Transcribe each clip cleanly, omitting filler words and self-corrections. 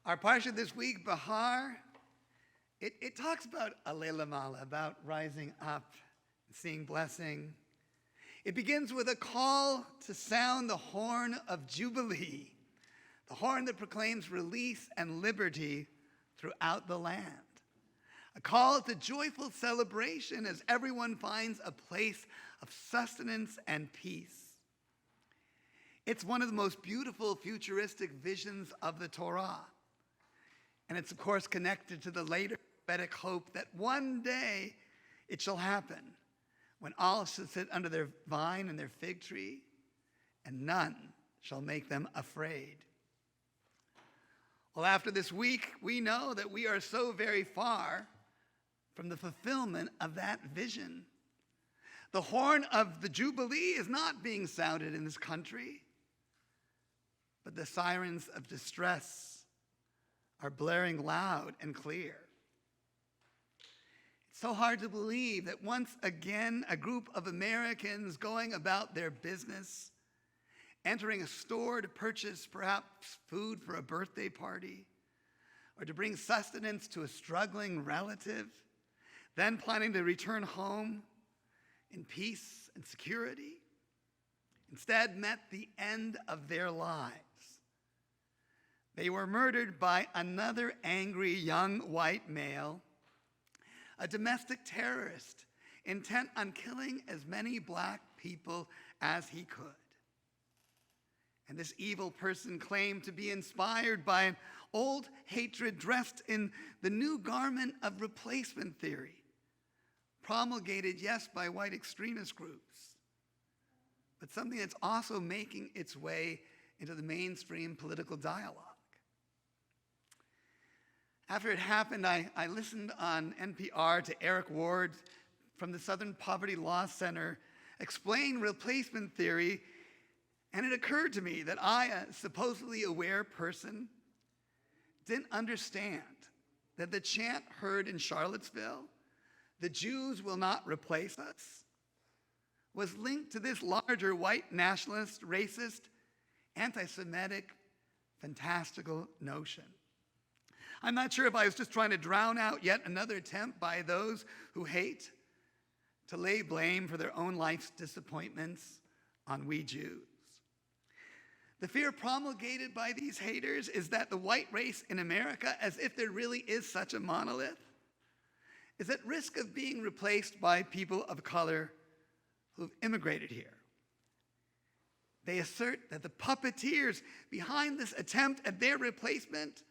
Our parsha this week, Bahar, it talks about Alei Lamala, about rising up and seeing blessing. It begins with a call to sound the horn of Jubilee, the horn that proclaims release and liberty throughout the land. A call to joyful celebration as everyone finds a place of sustenance and peace. It's one of the most beautiful futuristic visions of the Torah. And it's, of course, connected to the later prophetic hope that one day it shall happen when all shall sit under their vine and their fig tree, and none shall make them afraid. Well, after this week, we know that we are so very far from the fulfillment of that vision. The horn of the Jubilee is not being sounded in this country, but the sirens of distress are blaring loud and clear. It's so hard to believe that once again a group of Americans going about their business, entering a store to purchase perhaps food for a birthday party, or to bring sustenance to a struggling relative, then planning to return home in peace and security, instead met the end of their lives. They were murdered by another angry young white male, a domestic terrorist intent on killing as many black people as he could. And this evil person claimed to be inspired by an old hatred dressed in the new garment of replacement theory, promulgated, yes, by white extremist groups, but something that's also making its way into the mainstream political dialogue. After it happened, I listened on NPR to Eric Ward from the Southern Poverty Law Center explain replacement theory, and it occurred to me that I, a supposedly aware person, didn't understand that the chant heard in Charlottesville, "The Jews will not replace us," was linked to this larger white nationalist, racist, anti-Semitic, fantastical notion. I'm not sure if I was just trying to drown out yet another attempt by those who hate to lay blame for their own life's disappointments on we Jews. The fear promulgated by these haters is that the white race in America, as if there really is such a monolith, is at risk of being replaced by people of color who've immigrated here. They assert that the puppeteers behind this attempt at their replacement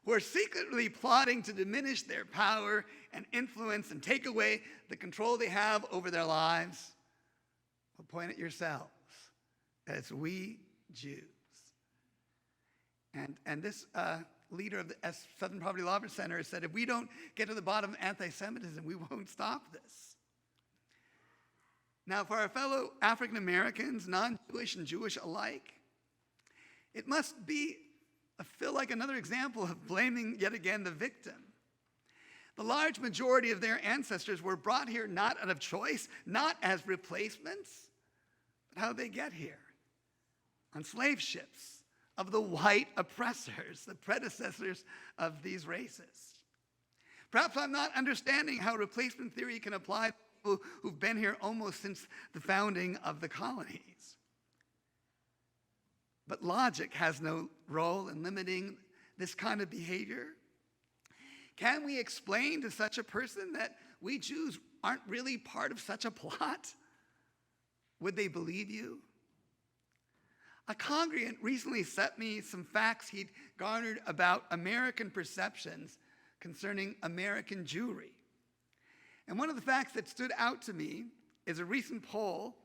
who are secretly plotting to diminish their power and influence and take away the control they have over their lives, well, point at yourselves. That it's we Jews. And this leader of the Southern Poverty Law Center said, if we don't get to the bottom of anti-Semitism, we won't stop this. Now, for our fellow African Americans, non-Jewish and Jewish alike, it must feel like another example of blaming yet again the victim. The large majority of their ancestors were brought here not out of choice, not as replacements, but how did they get here? On slave ships of the white oppressors, the predecessors of these races. Perhaps I'm not understanding how replacement theory can apply to people who've been here almost since the founding of the colonies. But logic has no role in limiting this kind of behavior. Can we explain to such a person that we Jews aren't really part of such a plot? Would they believe you? A congregant recently sent me some facts he'd garnered about American perceptions concerning American Jewry. And one of the facts that stood out to me is a recent poll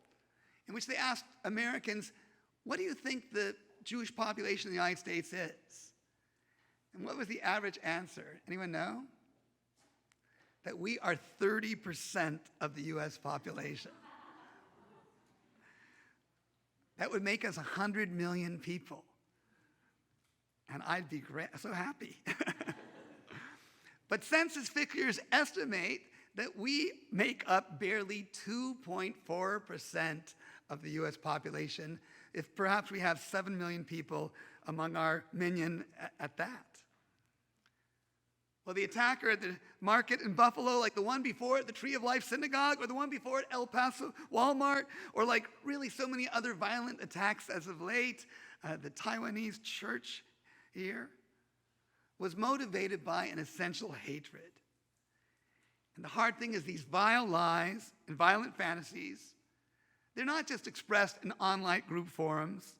in which they asked Americans, what do you think the Jewish population in the United States is? And what was the average answer? Anyone know? That we are 30% of the U.S. population. That would make us 100 million people. And I'd be so happy. But census figures estimate that we make up barely 2.4% of the U.S. population, if perhaps we have 7 million people among our minyan at that. Well, the attacker at the market in Buffalo, like the one before at the Tree of Life Synagogue, or the one before at El Paso Walmart, or like really so many other violent attacks as of late, the Taiwanese church here, was motivated by an essential hatred. And the hard thing is these vile lies and violent fantasies, they're not just expressed in online group forums,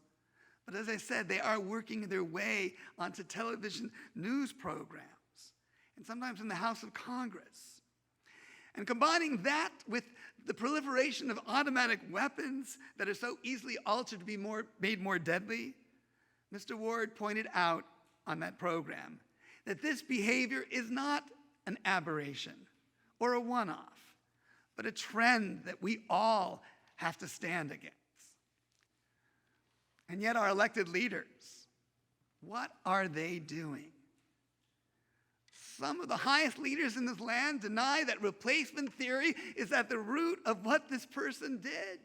but as I said, they are working their way onto television news programs, and sometimes in the House of Congress. And combining that with the proliferation of automatic weapons that are so easily altered to be made more deadly, Mr. Ward pointed out on that program that this behavior is not an aberration or a one-off, but a trend that we all have to stand against. And yet our elected leaders, what are they doing? Some of the highest leaders in this land deny that replacement theory is at the root of what this person did.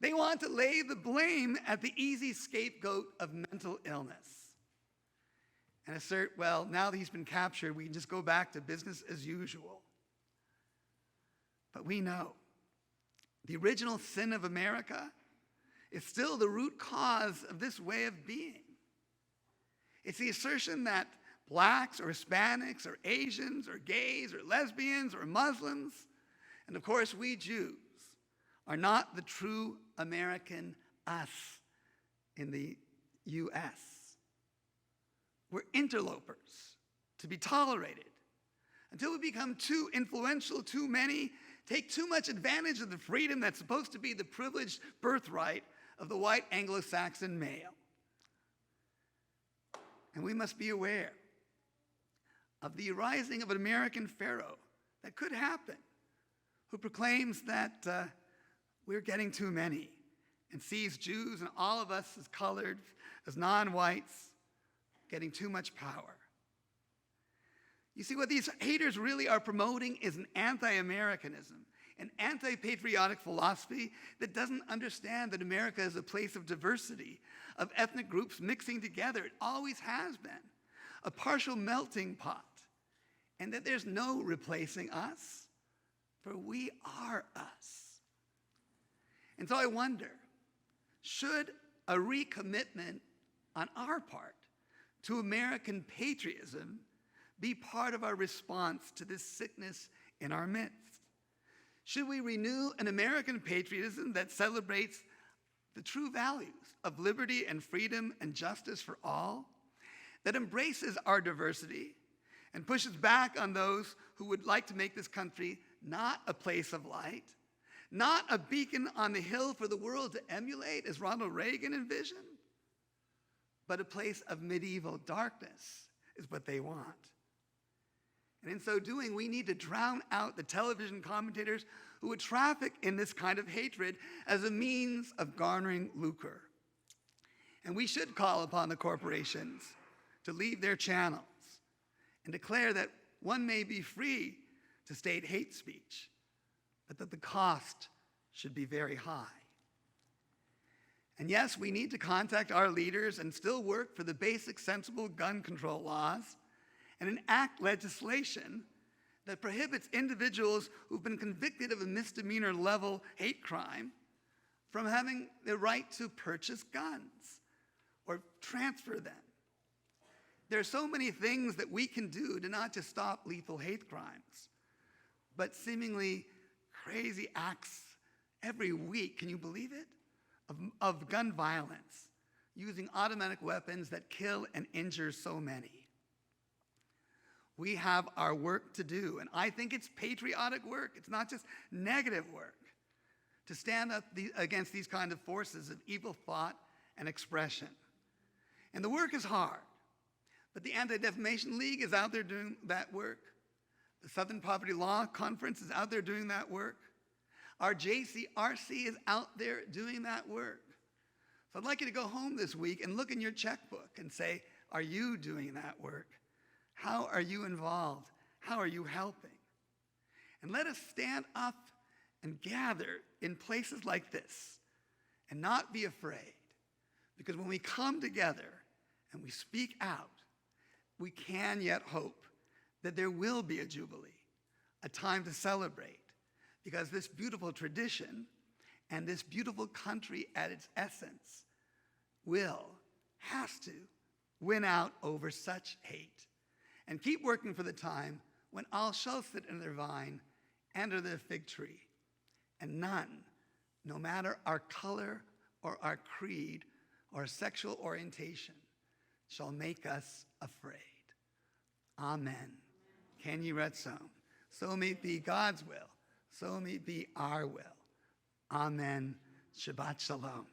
They want to lay the blame at the easy scapegoat of mental illness and assert, well, now that he's been captured, we can just go back to business as usual. But we know the original sin of America is still the root cause of this way of being. It's the assertion that blacks or Hispanics or Asians or gays or lesbians or Muslims, and of course we Jews, are not the true American us in the U.S. We're interlopers to be tolerated until we become too influential, too many, take too much advantage of the freedom that's supposed to be the privileged birthright of the white Anglo-Saxon male. And we must be aware of the rising of an American pharaoh that could happen, who proclaims that we're getting too many and sees Jews and all of us as colored, as non-whites, getting too much power. You see, what these haters really are promoting is an anti-Americanism, an anti-patriotic philosophy that doesn't understand that America is a place of diversity, of ethnic groups mixing together. It always has been a partial melting pot, and that there's no replacing us, for we are us. And so I wonder, should a recommitment on our part to American patriotism be part of our response to this sickness in our midst? Should we renew an American patriotism that celebrates the true values of liberty and freedom and justice for all, that embraces our diversity and pushes back on those who would like to make this country not a place of light, not a beacon on the hill for the world to emulate, as Ronald Reagan envisioned, but a place of medieval darkness is what they want. And in so doing, we need to drown out the television commentators who would traffic in this kind of hatred as a means of garnering lucre. And we should call upon the corporations to leave their channels and declare that one may be free to state hate speech, but that the cost should be very high. And yes, we need to contact our leaders and still work for the basic sensible gun control laws and enact legislation that prohibits individuals who've been convicted of a misdemeanor level hate crime from having the right to purchase guns or transfer them. There are so many things that we can do to not just stop lethal hate crimes, but seemingly crazy acts every week, can you believe it, of gun violence, using automatic weapons that kill and injure so many. We have our work to do, and I think it's patriotic work. It's not just negative work to stand up against these kind of forces of evil thought and expression. And the work is hard, but the Anti-Defamation League is out there doing that work. The Southern Poverty Law Conference is out there doing that work. Our JCRC is out there doing that work. So I'd like you to go home this week and look in your checkbook and say, are you doing that work? How are you involved? How are you helping? And let us stand up and gather in places like this and not be afraid. Because when we come together and we speak out, we can yet hope that there will be a jubilee, a time to celebrate, because this beautiful tradition and this beautiful country at its essence has to win out over such hate, and keep working for the time when all shall sit in their vine and under their fig tree, and none, no matter our color or our creed or sexual orientation, shall make us afraid. Amen. Can you read some? So may it be God's will. So may it be our will. Amen. Shabbat shalom.